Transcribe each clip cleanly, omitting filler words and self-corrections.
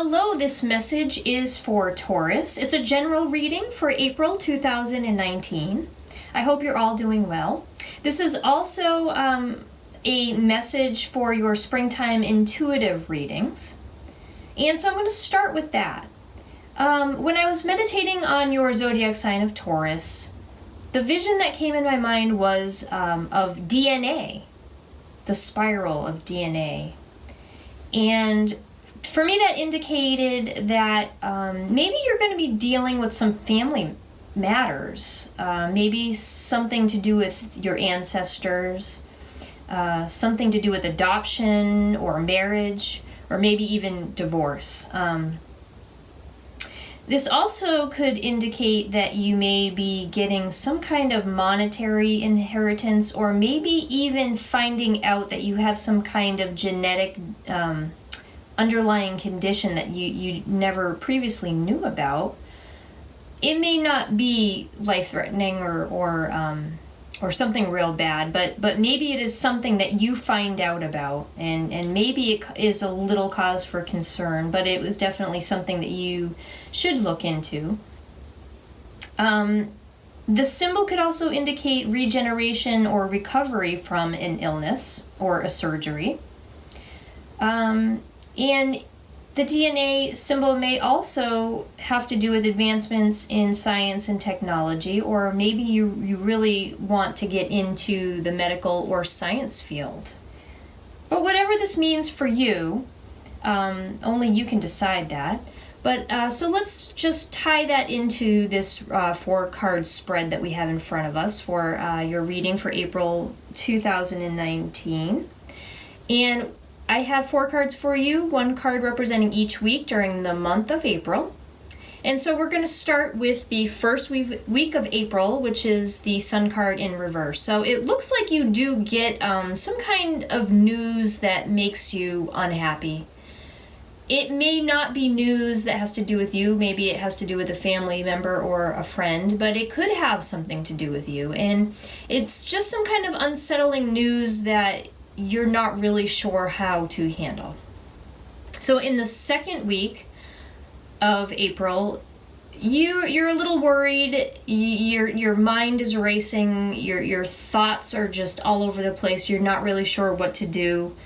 Hello, this message is for Taurus. It's a general reading for April 2019. I hope you're all doing well. This is also a message for your springtime intuitive readings. And so I'm going to start with that. When I was meditating on your zodiac sign of Taurus, the vision that came in my mind was of DNA, the spiral of DNA. And for me, that indicated that maybe you're going to be dealing with some family matters, maybe something to do with your ancestors, something to do with adoption or marriage, or maybe even divorce. This also could indicate that you may be getting some kind of monetary inheritance, or maybe even finding out that you have some kind of genetic underlying condition that you never previously knew about. It may not be life-threatening or something real bad, but maybe it is something that you find out about, and maybe it is a little cause for concern, but it was definitely something that you should look into. The symbol could also indicate regeneration or recovery from an illness or a surgery. And the DNA symbol may also have to do with advancements in science and technology, or maybe you really want to get into the medical or science field. But whatever this means for you, only you can decide that. But so let's just tie that into this 4-card spread that we have in front of us for your reading for April 2019. And I have 4 cards for you, 1 card representing each week during the month of April. And so we're going to start with the first week of April, which is the Sun card in reverse. So it looks like you do get some kind of news that makes you unhappy. It may not be news that has to do with you. Maybe it has to do with a family member or a friend, but it could have something to do with you. And it's just some kind of unsettling news that you're not really sure how to handle. So in the second week of April, you're a little worried. Your mind is racing. Your thoughts are just all over the place. You're not really sure what to do.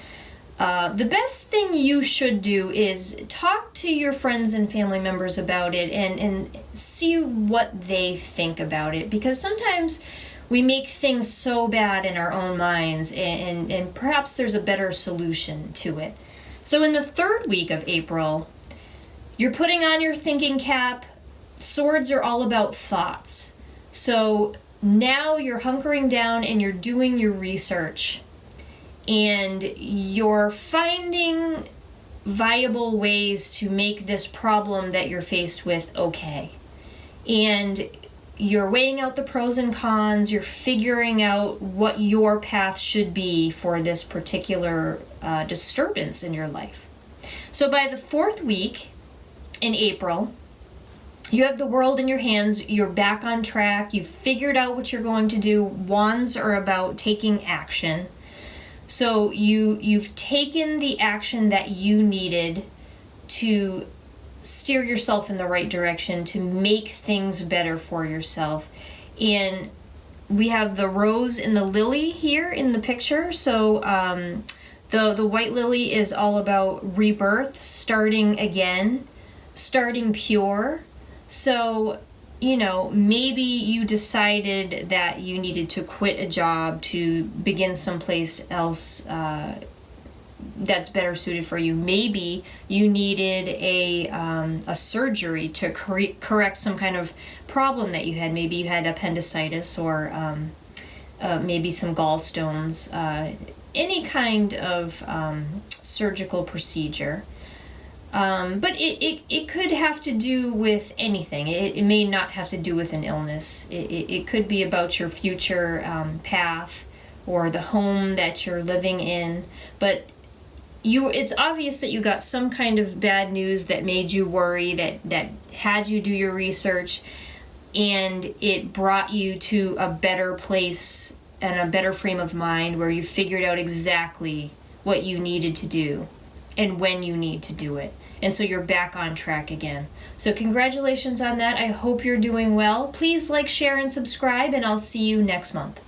The best thing you should do is talk to your friends and family members about it and see what they think about it, because sometimes we make things so bad in our own minds, and perhaps there's a better solution to it. So in the third week of April, you're putting on your thinking cap. Swords are all about thoughts. So now you're hunkering down and you're doing your research, and you're finding viable ways to make this problem that you're faced with okay. And you're weighing out the pros and cons. You're figuring out what your path should be for this particular disturbance in your life. So by the 4th week in April, you have the world in your hands. You're back on track. You've figured out what you're going to do. Wands are about taking action. So you've taken the action that you needed to steer yourself in the right direction, to make things better for yourself. And we have the rose and the lily here in the picture. So the white lily is all about rebirth, starting again, starting pure. So, maybe you decided that you needed to quit a job to begin someplace else that's better suited for you. Maybe you needed a surgery to correct some kind of problem that you had. Maybe you had appendicitis, or maybe some gallstones, any kind of surgical procedure. But it could have to do with anything. It may not have to do with an illness. It could be about your future path or the home that you're living in. But it's obvious that you got some kind of bad news that made you worry, that had you do your research, and it brought you to a better place and a better frame of mind where you figured out exactly what you needed to do and when you need to do it. And so you're back on track again. So congratulations on that. I hope you're doing well. Please like, share, and subscribe, and I'll see you next month.